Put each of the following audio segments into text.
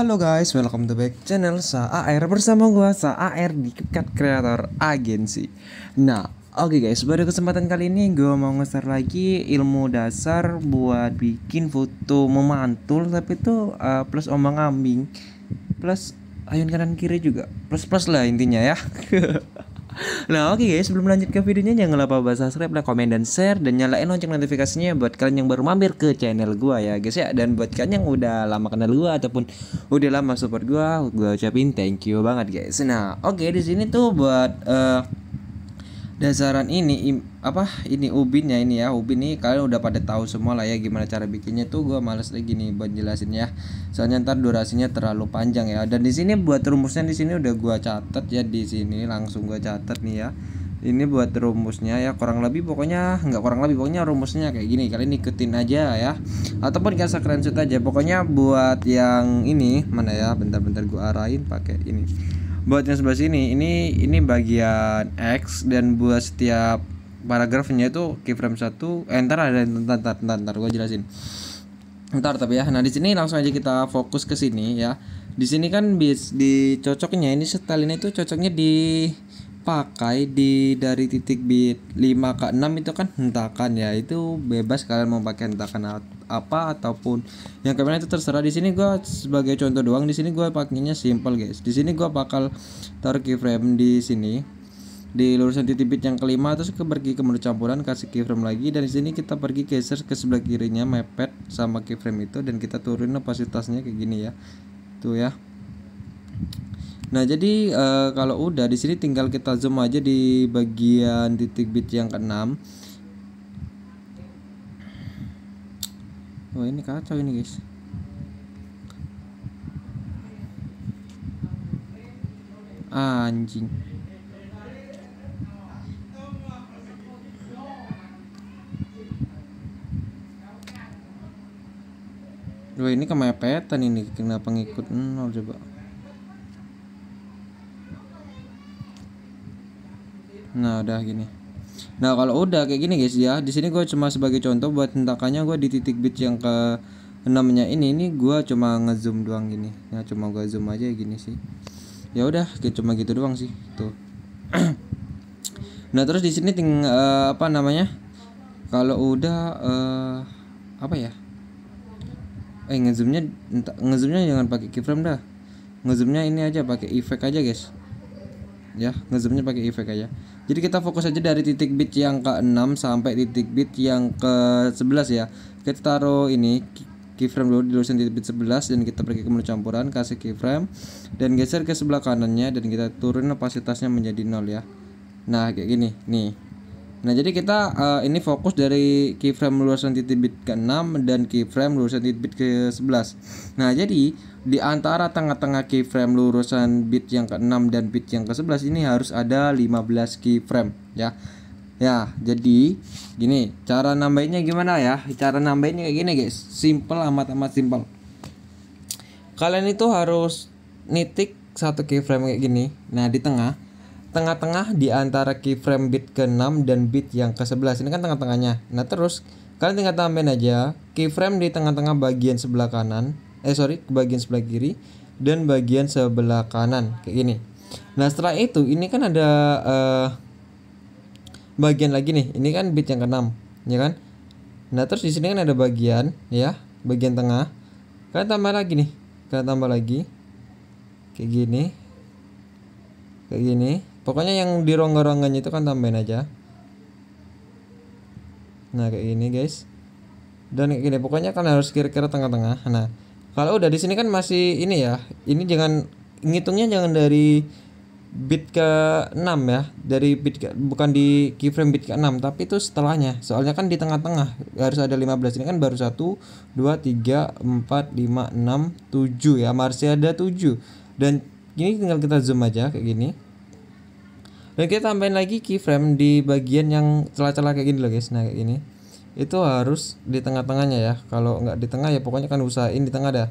Halo guys, welcome to back channel Sa AR bersama gua Sa AR di CapCut Creator Agency. Nah, oke guys, pada kesempatan kali ini gua mau nge-share lagi ilmu dasar buat bikin foto memantul tapi itu plus ombang-ambing, plus ayun kanan kiri juga, plus lah intinya ya. Nah oke guys, sebelum lanjut ke videonya jangan lupa buat subscribe, like, komen, dan share, dan nyalain lonceng notifikasinya buat kalian yang baru mampir ke channel gua ya guys ya. Dan buat kalian yang udah lama kenal gua ataupun udah lama support gua ucapin thank you banget guys. Nah oke, di sini tuh buat dasaran ini ini ubinnya ini ya. Ubin nih kalian udah pada tahu semua lah ya gimana cara bikinnya tuh. Gua males lagi nih buat jelasin ya, soalnya ntar durasinya terlalu panjang ya. Dan di sini buat rumusnya di sini udah gua catat ya, di sini langsung gua catat nih ya. Ini buat rumusnya ya, kurang lebih pokoknya nggak kurang lebih, pokoknya rumusnya kayak gini, kalian ikutin aja ya, ataupun kalian screenshot aja. Pokoknya buat yang ini mana ya, bentar-bentar gua arahin pakai ini. Buat yang sebelah sini ini bagian X, dan buat setiap paragrafnya itu keyframe 1. Ntar ada ntar gue jelasin. Ntar tapi ya. Nah, di sini langsung aja kita fokus ke sini ya. Di sini kan di cocoknya ini setelinnya itu cocoknya dipakai dari titik bit 5 ke 6 itu kan hentakan ya. Itu bebas kalian mau pakai hentakan apa ataupun yang kalian itu terserah. Di sini gua sebagai contoh doang, di sini gua pakainya simple guys. Di sini gua bakal taruh keyframe di sini di lurusan titik bit yang kelima, terus pergi ke menu campuran, kasih keyframe lagi, dan di sini kita pergi geser ke sebelah kirinya mepet sama keyframe itu, dan kita turunin opasitasnya kayak gini ya. Tuh ya. Nah, jadi kalau udah di sini tinggal kita zoom aja di bagian titik bit yang ke-6. Wah, ini kacau ini guys. Anjing. Wah, ini kemepetan ini, kenapa ngikut nol coba. Nah, udah gini. Nah, kalau udah kayak gini guys ya, di sini gue cuma sebagai contoh buat hentakannya, gue di titik bit yang ke 6-nya ini gue cuma ngezoom doang gini. Nah, cuma gue zoom aja gini sih. Ya udah, cuma gitu doang sih. Tuh. Nah, terus di sini apa namanya? Kalau udah apa ya? Ngezoomnya jangan pakai keyframe dah. Ngezoomnya ini aja, pakai efek aja guys. Ya, ngezoomnya pakai efek aja. Jadi kita fokus aja dari titik bit yang ke-6 sampai titik bit yang ke-11 ya. Kita taruh ini keyframe dulu di lurusan titik bit 11, dan kita pergi ke menu campuran, kasih keyframe dan geser ke sebelah kanannya, dan kita turun opasitasnya menjadi 0 ya. Nah, kayak gini nih. Nah, jadi kita ini fokus dari keyframe lurusan titik bit ke-6 dan keyframe lurusan titik bit ke-11. Nah, jadi di antara tengah-tengah keyframe lurusan bit yang ke-6 dan bit yang ke-11 ini harus ada 15 keyframe ya. Ya, jadi gini, cara nambahinnya gimana ya? Cara nambahinnya kayak gini guys. Simple, amat simple. Kalian itu harus nitik satu keyframe kayak gini. Nah, di tengah-tengah di antara keyframe bit ke-6 dan bit yang ke-11. Ini kan tengah-tengahnya. Nah, terus kalian tinggal tambahin aja keyframe di tengah-tengah bagian sebelah kanan. Bagian sebelah kiri dan bagian sebelah kanan kayak gini. Nah, setelah itu ini kan ada bagian lagi nih. Ini kan bit yang ke-6, ya kan? Nah, terus di sini kan ada bagian ya, bagian tengah. Kalian tambah lagi nih. Kalian tambah lagi kayak gini. Kayak gini. Pokoknya yang di rongga-rongganya itu kan tambahin aja. Nah, kayak gini guys. Dan kayak gini, pokoknya kan harus kira-kira tengah-tengah. Nah, kalau udah di sini kan masih ini ya. Ini jangan ngitungnya, jangan dari bit ke-6 ya. Dari bukan di keyframe bit ke-6, tapi itu setelahnya. Soalnya kan di tengah-tengah harus ada 15. Ini kan baru 1 2 3 4 5 6 7 ya. Masih ada 7. Dan ini tinggal kita zoom aja kayak gini. Dan kita tambahin lagi keyframe di bagian yang celah-celah kayak gini loh guys. Nah, kayak gini. Itu harus di tengah-tengahnya ya. Kalau nggak di tengah ya pokoknya kan usahain di tengah dah.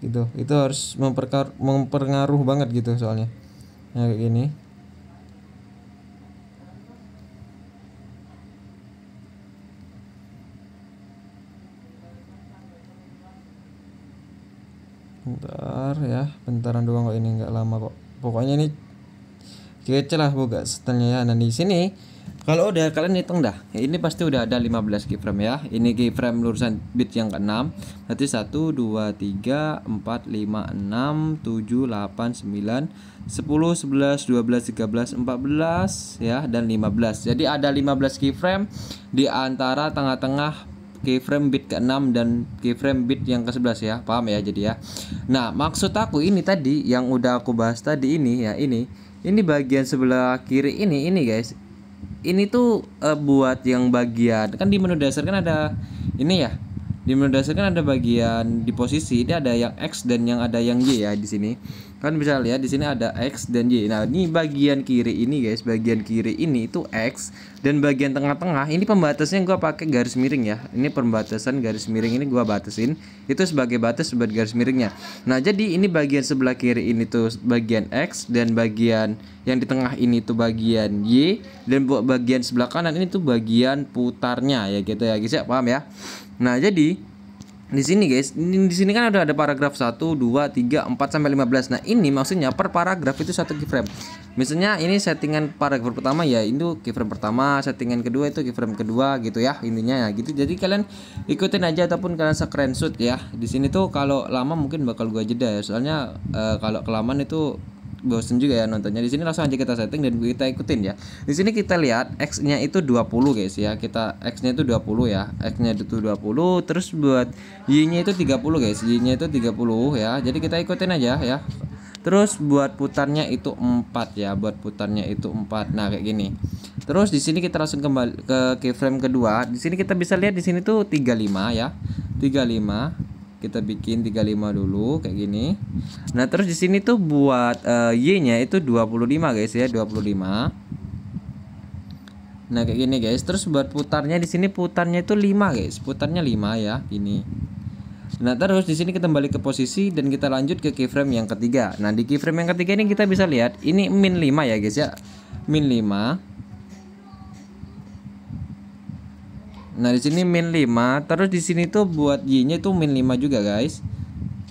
Gitu. Itu harus mempengaruh banget gitu soalnya. Nah, kayak gini. Bentar ya, bentaran doang kok, ini nggak lama kok. Pokoknya ini kece lah buka setelnya ya. Nah di sini kalau udah kalian hitung dah, ini pasti udah ada 15 keyframe ya. Ini keyframe lurusan bit yang ke-6. Berarti 1 2 3 4 5 6 7 8 9 10 11 12 13 14 ya, dan 15. Jadi ada 15 keyframe di antara tengah-tengah keyframe bit ke-6 dan keyframe bit yang ke-11 ya. Paham ya jadi ya. Nah, maksud aku ini tadi yang udah aku bahas tadi ini ya, ini bagian sebelah kiri ini guys. Ini tuh buat yang bagian, kan di menu dasar kan ada ini ya. Di menu dasar kan ada bagian di posisi, ini ada yang X dan yang ada yang Y ya di sini. Kan bisa lihat di sini ada X dan Y. Nah, ini bagian kiri ini guys, bagian kiri ini itu X, dan bagian tengah-tengah ini pembatasnya gua pakai garis miring ya. Ini pembatasan garis miring ini gua batasin itu sebagai batas buat garis miringnya. Nah, jadi ini bagian sebelah kiri ini tuh bagian X, dan bagian yang di tengah ini tuh bagian Y, dan buat bagian sebelah kanan ini tuh bagian putarnya ya gitu ya guys ya. Paham ya? Nah, jadi di sini guys, di sini kan udah ada paragraf 1 2 3 4 sampai 15. Nah, ini maksudnya per paragraf itu satu keyframe. Misalnya ini settingan paragraf pertama ya, itu keyframe pertama, settingan kedua itu keyframe kedua gitu ya, intinya ya gitu. Jadi kalian ikutin aja ataupun kalian screenshot ya. Di sini tuh kalau lama mungkin bakal gua jeda ya. Soalnya kalau kelamaan itu bosen juga ya nontonnya. Di sini langsung aja kita setting dan kita ikutin ya. Di sini kita lihat X-nya itu 20 guys ya. Kita X-nya itu 20 ya. X-nya itu 20, terus buat Y-nya itu 30 guys. Y-nya itu 30 ya. Jadi kita ikutin aja ya. Terus buat putarnya itu 4 ya. Buat putarnya itu 4. Nah, kayak gini. Terus di sini kita langsung kembali ke keyframe kedua. Di sini kita bisa lihat di sini tuh 35 ya. 35. Kita bikin 35 dulu kayak gini. Nah, terus di sini tuh buat Y-nya itu 25 guys ya, 25. Nah, kayak gini guys. Terus buat putarnya di sini putarnya itu 5 guys. Putarnya 5 ya, gini. Nah, terus di sini kita kembali ke posisi dan kita lanjut ke keyframe yang ketiga. Nah, di keyframe yang ketiga ini kita bisa lihat ini min 5 ya guys ya. Min 5. Nah, di sini min 5, terus di sini tuh buat Y-nya itu min 5 juga, guys.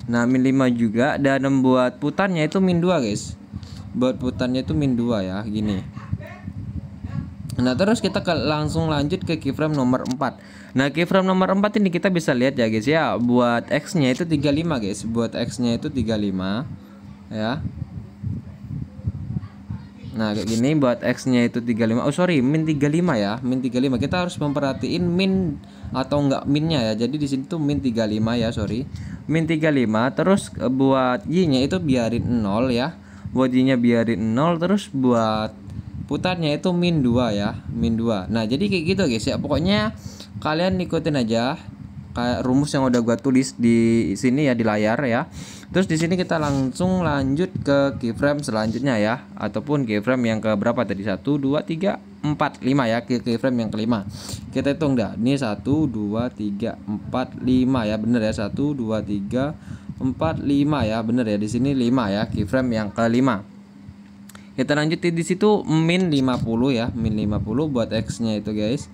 Nah, min 5 juga, dan buat putarnya itu min 2, guys. Buat putarnya itu min 2 ya, gini. Nah, terus kita langsung lanjut ke keyframe nomor 4. Nah, keyframe nomor 4 ini kita bisa lihat ya, guys ya. Buat X-nya itu 35, guys. Buat X-nya itu 35 ya. Nah, kayak gini. Buat X-nya itu 35. Oh, sorry, min 35 ya. Min 35. Kita harus memperhatiin min atau enggak minnya ya. Jadi di sini tuh min 35 ya, sorry. Min 35. Terus buat Y-nya itu biarin 0 ya. Buat Y-nya biarin 0, terus buat putarnya itu min 2 ya. Min 2. Nah, jadi kayak gitu guys ya. Pokoknya kalian ikutin aja kayak rumus yang udah gua tulis di sini ya, di layar ya. Terus di sini kita langsung lanjut ke keyframe selanjutnya ya, ataupun keyframe yang ke berapa tadi? 1 2 3 4 5 ya, ke keyframe yang kelima. Kita hitung dah. Ini 1 2 3 4 5 ya, bener ya. 1 2 3 4 5 ya, bener ya. Di sini 5 ya, keyframe yang kelima. Kita lanjutin di situ min 50 ya, min 50 buat X-nya itu guys.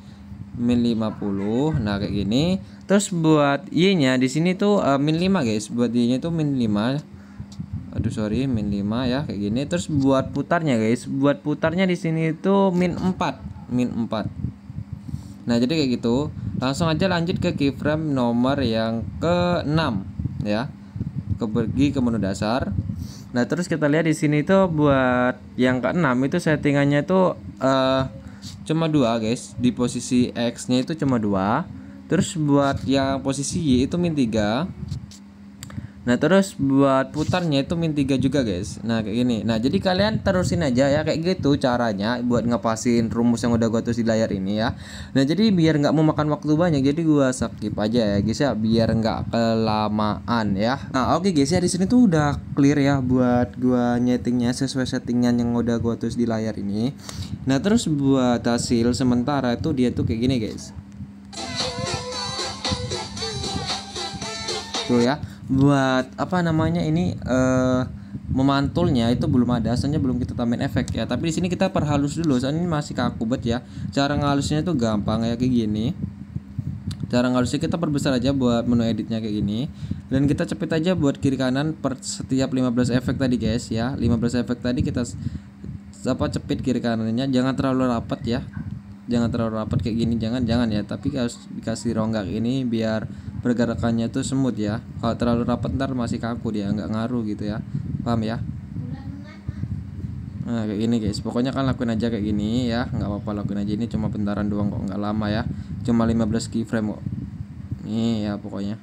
Min 50. Nah, kayak gini. Terus buat Y-nya di sini tuh min 5 guys. Buat Y-nya tuh min 5. Aduh, sorry, min 5 ya, kayak gini. Terus buat putarnya guys. Buat putarnya di sini tuh min 4. Min 4. Nah, jadi kayak gitu. Langsung aja lanjut ke keyframe nomor yang ke-6 ya. Pergi ke menu dasar. Nah, terus kita lihat di sini tuh buat yang ke-6 itu settingannya tuh cuma 2 guys. Di posisi X-nya itu cuma 2. Terus buat yang posisi Y itu min 3. Nah, terus buat putarnya itu min 3 juga guys. Nah, kayak gini. Nah, jadi kalian terusin aja ya, kayak gitu caranya buat ngepasin rumus yang udah gua tulis di layar ini ya. Nah, jadi biar nggak mau makan waktu banyak, jadi gua skip aja ya guys ya, biar nggak kelamaan ya. Nah, oke guys ya, di sini tuh udah clear ya buat gua nyetingnya sesuai settingan yang udah gua tulis di layar ini. Nah, terus buat hasil sementara itu dia tuh kayak gini guys. Tuh ya. Buat apa namanya ini memantulnya itu belum ada, asalnya belum kita tambahin efek ya. Tapi di sini kita perhalus dulu, soalnya ini masih kaku banget ya. Cara ngalusnya itu gampang ya, kayak gini. Cara ngalusnya kita perbesar aja buat menu editnya kayak gini. Dan kita cepet aja buat kiri kanan per setiap 15 efek tadi guys ya. 15 efek tadi kita cepit kiri kanannya, jangan terlalu rapat ya. Jangan terlalu rapat kayak gini, jangan ya, tapi harus dikasih rongga ini biar pergerakannya tuh smooth ya. Kalau terlalu rapat ntar masih kaku dia, nggak ngaruh gitu ya. Paham ya? Nah kayak gini guys, pokoknya kan lakuin aja kayak gini ya, nggak apa-apa lakuin aja, ini cuma bentaran doang kok, nggak lama ya, cuma 15 keyframe kok. Nih ya pokoknya.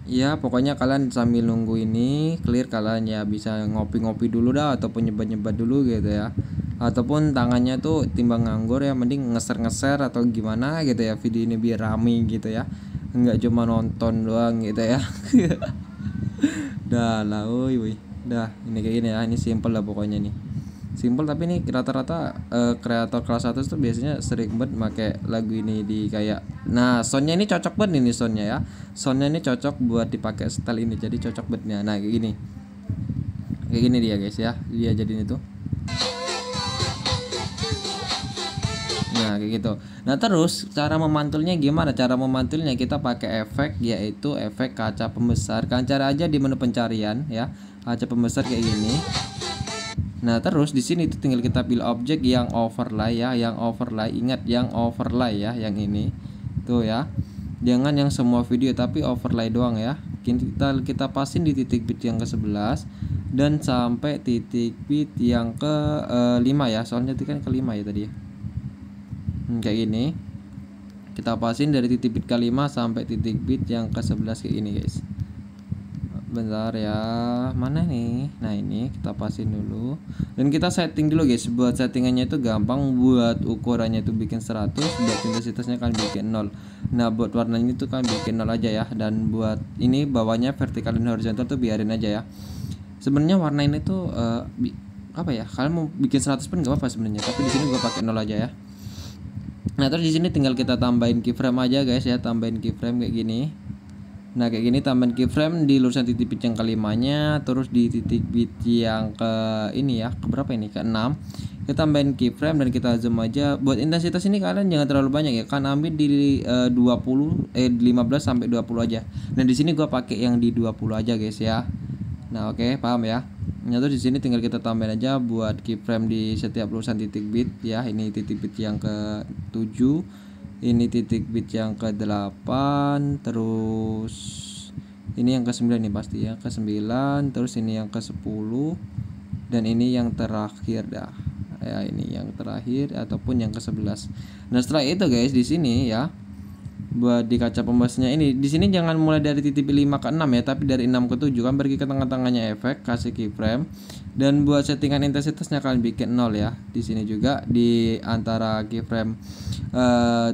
Ya pokoknya kalian sambil nunggu ini clear, kalian ya bisa ngopi-ngopi dulu dah, ataupun nyebat-nyebat dulu gitu ya, ataupun tangannya tuh timbang nganggur ya mending ngeser-ngeser atau gimana gitu ya, video ini biar rame gitu ya, nggak cuma nonton doang gitu ya. Dah lah, woi dah, ini kayak gini ya, ini simple lah pokoknya nih, simple. Tapi nih rata-rata kreator kelas 1 tuh biasanya sering banget pakai lagu ini di kayak, nah soundnya ini cocok banget ini soundnya ya, soundnya ini cocok buat dipakai style ini, jadi cocok banget. Nah kayak gini dia guys ya, dia jadiin itu. Nah kayak gitu. Nah terus cara memantulnya gimana? Cara memantulnya kita pakai efek, yaitu efek kaca pembesar. Kalian cari aja di menu pencarian ya, kaca pembesar kayak gini. Nah terus di sini tuh tinggal kita pilih objek yang overlay ya, yang overlay. Ingat yang overlay ya, yang ini tuh ya. Jangan yang semua video tapi overlay doang ya. Kita pasin di titik bit yang ke-11 dan sampai titik bit yang ke-5 ya. Soalnya itu kan ke-5 ya tadi ya. Kayak gini. Kita pasin dari titik bit ke-5 sampai titik bit yang ke-11 kayak gini guys. Bentar ya, mana nih? Nah ini kita pasin dulu dan kita setting dulu guys. Buat settingannya itu gampang, buat ukurannya itu bikin 100, buat intensitasnya kan bikin 0. Nah buat warnanya itu kan bikin 0 aja ya, dan buat ini bawahnya vertikal dan horizontal tuh biarin aja ya. Sebenarnya warna ini tuh apa ya, kalian mau bikin 100 pun gak apa-apa sebenarnya, tapi di sini gua pakai 0 aja ya. Nah terus di sini tinggal kita tambahin keyframe aja guys ya, tambahin keyframe kayak gini. Nah kayak gini, tambahin keyframe di lurusan titik bit yang ke-5-nya, terus di titik bit yang ke ini ya, ke berapa ini, ke-6 kita tambahin keyframe dan kita zoom aja. Buat intensitas ini kalian jangan terlalu banyak ya, kan ambil di 15 sampai 20 aja. Nah di sini gua pakai yang di 20 aja guys ya. Nah oke, paham ya. Nah terus di sini tinggal kita tambahin aja buat keyframe di setiap lurusan titik bit ya. Ini titik bit yang ke-7, ini titik bit yang ke-8, terus ini yang ke-9 nih pasti ya, ke-9, terus ini yang ke-10, dan ini yang terakhir dah. Ya ini yang terakhir ataupun yang ke-11. Nah setelah itu guys di sini ya, buat di kaca pembasnya ini, di sini jangan mulai dari titik 5 ke 6 ya, tapi dari 6 ke 7 kan, pergi ke tengah-tengahnya efek, kasih keyframe, dan buat settingan intensitasnya kalian bikin 0 ya. Di sini juga di antara keyframe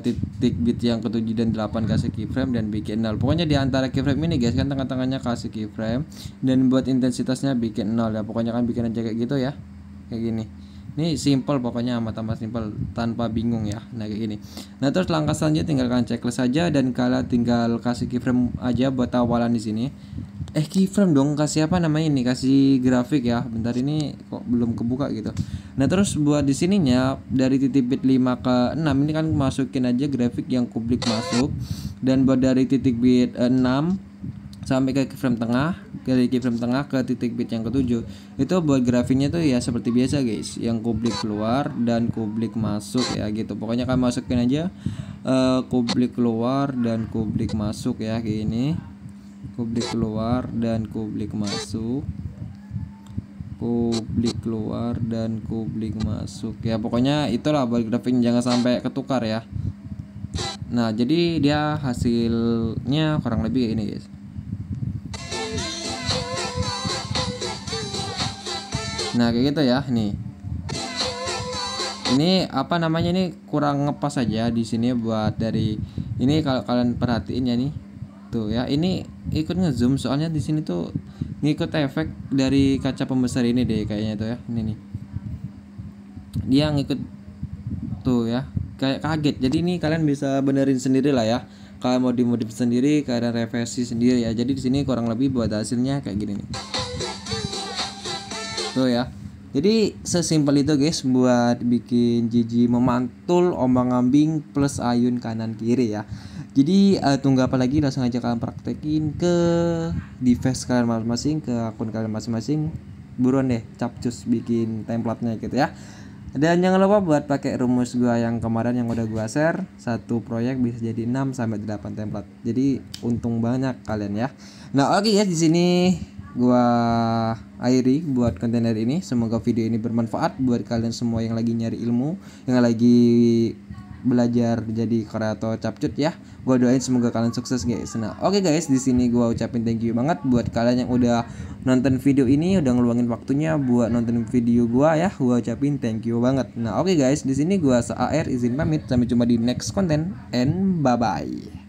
titik bit yang ke-7 dan 8 kasih keyframe dan bikin 0. Pokoknya di antara keyframe ini guys kan, tengah-tengahnya kasih keyframe, dan buat intensitasnya bikin 0 ya. Pokoknya kan bikin aja kayak gitu ya, kayak gini. Ini simple pokoknya, amat-amat simple tanpa bingung ya. Nah kayak gini. Nah terus langkah selanjutnya tinggal kalian checklist saja, dan kalian tinggal kasih keyframe aja buat awalan di sini. Keyframe dong, kasih apa namanya ini, kasih grafik ya. Bentar, ini kok belum kebuka gitu. Nah terus buat di sininya dari titik bit 5 ke 6 ini kan masukin aja grafik yang kublik masuk, dan buat dari titik bit 6 sampai ke keyframe tengah, dari keyframe tengah ke titik bit yang ke-7 itu buat grafiknya tuh ya seperti biasa guys, yang kublik keluar dan kublik masuk ya gitu. Pokoknya kan masukin aja kublik keluar dan kublik masuk ya, kayak gini. Kublik keluar dan kublik masuk, kublik keluar dan kublik masuk ya. Pokoknya itulah buat grafiknya, jangan sampai ketukar ya. Nah jadi dia hasilnya kurang lebih kayak ini guys. Nah kayak gitu ya. Nih ini apa namanya, ini kurang ngepas aja di sini buat dari ini, kalau kalian perhatiin ya nih tuh ya, ini ikut ngezoom soalnya di sini tuh ngikut efek dari kaca pembesar ini deh kayaknya tuh ya. Ini nih dia ngikut tuh ya, kayak kaget. Jadi ini kalian bisa benerin sendiri lah ya, kalian mau dimodif sendiri, kalian revisi sendiri ya. Jadi di sini kurang lebih buat hasilnya kayak gini nih tuh ya. Jadi sesimpel itu guys buat bikin jiji memantul ombang-ambing plus ayun kanan kiri ya. Jadi tunggu apa lagi, langsung aja kalian praktekin ke device kalian masing-masing, ke akun kalian masing-masing. Buruan deh capcus bikin template-nya gitu ya. Dan jangan lupa buat pakai rumus gua yang kemarin yang udah gua share, satu proyek bisa jadi 6 sampai 8 template. Jadi untung banyak kalian ya. Nah, oke ya, di sini gua akhiri buat konten hari ini. Semoga video ini bermanfaat buat kalian semua yang lagi nyari ilmu, yang lagi belajar jadi kreator capcut ya. Gua doain semoga kalian sukses guys. Nah, oke guys, di sini gua ucapin thank you banget buat kalian yang udah nonton video ini, udah ngeluangin waktunya buat nonton video gua ya. Gua ucapin thank you banget. Nah, oke guys, di sini gua SAR izin pamit. Sampai jumpa di next konten and bye bye.